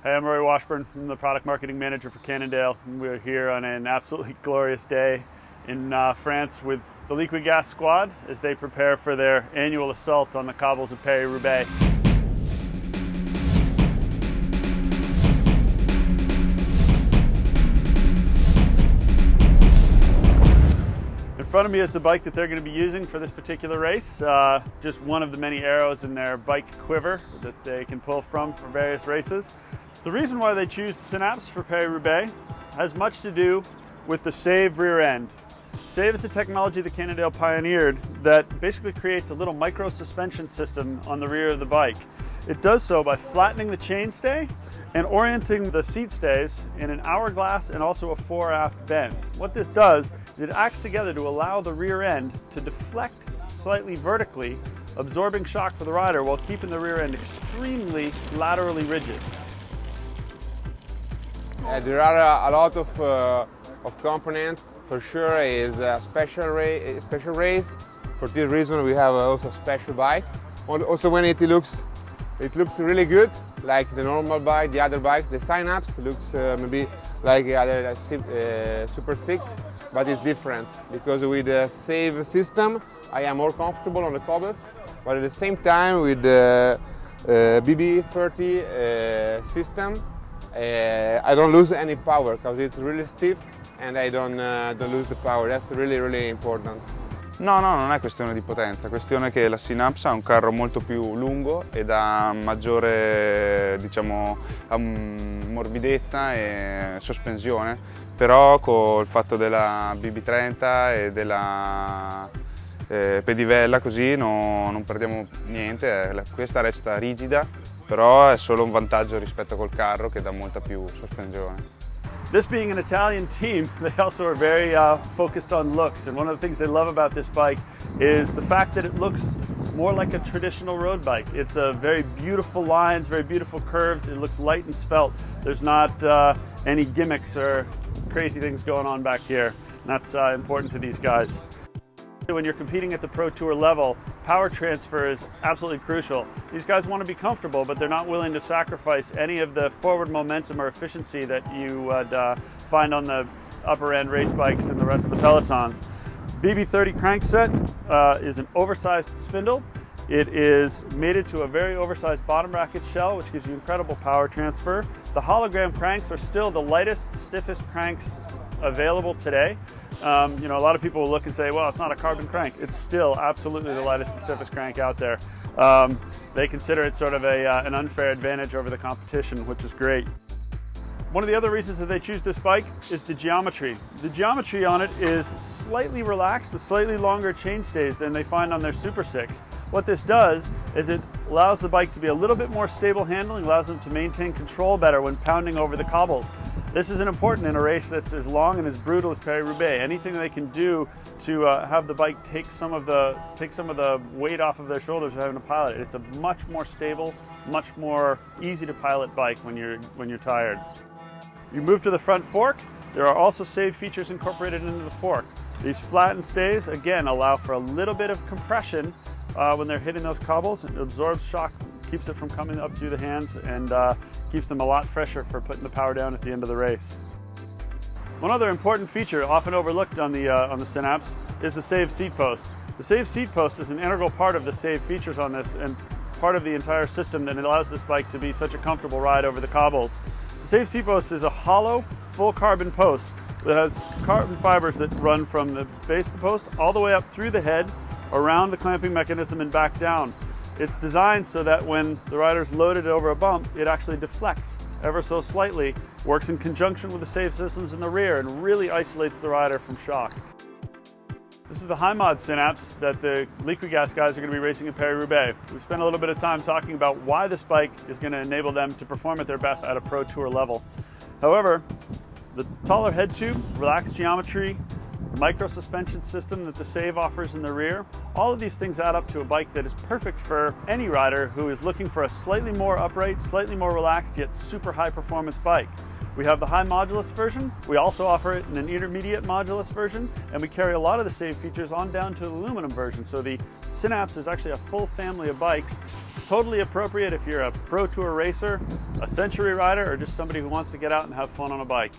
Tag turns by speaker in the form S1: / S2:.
S1: Hey, I'm Rory Washburn. I'm the product marketing manager for Cannondale. We're here on an absolutely glorious day in France with the Liquid Gas squad as they prepare for their annual assault on the cobbles of Paris-Roubaix. In front of me is the bike that they're going to be using for this particular race. Just one of the many arrows in their bike quiver that they can pull from for various races. The reason why they choose the Synapse for Paris-Roubaix has much to do with the SAVE rear end. SAVE is a technology that Cannondale pioneered that basically creates a little micro suspension system on the rear of the bike. It does so by flattening the chainstay and orienting the seat stays in an hourglass and also a fore-aft bend. What this does is it acts together to allow the rear end to deflect slightly vertically, absorbing shock for the rider while keeping the rear end extremely laterally rigid.
S2: There are a lot of components. For sure is a special race. For this reason we have also a special bike. Also when it looks really good, like the normal bike, the other bikes. The Synapse looks maybe like the other Super 6, but it's different because with the SAVE system I am more comfortable on the cobbles, but at the same time with the BB30 system I don't lose any power because it's really stiff and I don't lose the power. That's really important.
S3: No, non è questione di potenza, è questione che la Synapse ha un carro molto più lungo ed ha maggiore, diciamo, morbidezza e sospensione, però col fatto della BB30 e della pedivella così non perdiamo niente, questa resta rigida, però è solo un vantaggio rispetto col carro che dà molta più sospensione.
S1: This being an Italian team, they also are very focused on looks, and one of the things they love about this bike is the fact that it looks more like a traditional road bike. It's a very beautiful lines, very beautiful curves. It looks light and svelte. There's not any gimmicks or crazy things going on back here, and that's important to these guys. When you're competing at the Pro Tour level, power transfer is absolutely crucial. These guys want to be comfortable, but they're not willing to sacrifice any of the forward momentum or efficiency that you would find on the upper end race bikes and the rest of the peloton. BB30 crankset is an oversized spindle. It is mated to a very oversized bottom bracket shell, which gives you incredible power transfer. The hologram cranks are still the lightest, stiffest cranks available today. You know, a lot of people will look and say, well, it's not a carbon crank. It's still absolutely the lightest and stiffest crank out there. They consider it sort of an unfair advantage over the competition, which is great. One of the other reasons that they choose this bike is the geometry. The geometry on it is slightly relaxed, with slightly longer chainstays than they find on their Super 6. What this does is it allows the bike to be a little bit more stable handling, allows them to maintain control better when pounding over the cobbles. This is important in a race that's as long and as brutal as Paris-Roubaix. Anything they can do to have the bike take some of the weight off of their shoulders of having to pilot it. It's a much more stable, much more easy to pilot bike when you're tired. You move to the front fork. There are also SAVE features incorporated into the fork. These flattened stays again allow for a little bit of compression when they're hitting those cobbles. It absorbs shock, keeps it from coming up through the hands, and keeps them a lot fresher for putting the power down at the end of the race. One other important feature often overlooked on the Synapse is the SAVE seat post. The SAVE seat post is an integral part of the SAVE features on this and part of the entire system that allows this bike to be such a comfortable ride over the cobbles. The SAVE seat post is a hollow, full carbon post that has carbon fibers that run from the base of the post all the way up through the head, around the clamping mechanism and back down. It's designed so that when the rider's loaded over a bump, it actually deflects ever so slightly, works in conjunction with the SAVE systems in the rear, and really isolates the rider from shock. This is the high mod Synapse that the Liquid Gas guys are going to be racing in Paris-Roubaix. We've spent a little bit of time talking about why this bike is going to enable them to perform at their best at a Pro Tour level. However, the taller head tube, relaxed geometry, micro suspension system that the SAVE offers in the rear, all of these things add up to a bike that is perfect for any rider who is looking for a slightly more upright, slightly more relaxed, yet super high performance bike. We have the high modulus version. We also offer it in an intermediate modulus version, and we carry a lot of the SAVE features on down to the aluminum version. So the Synapse is actually a full family of bikes totally appropriate if you're a pro tour racer, a century rider, or just somebody who wants to get out and have fun on a bike.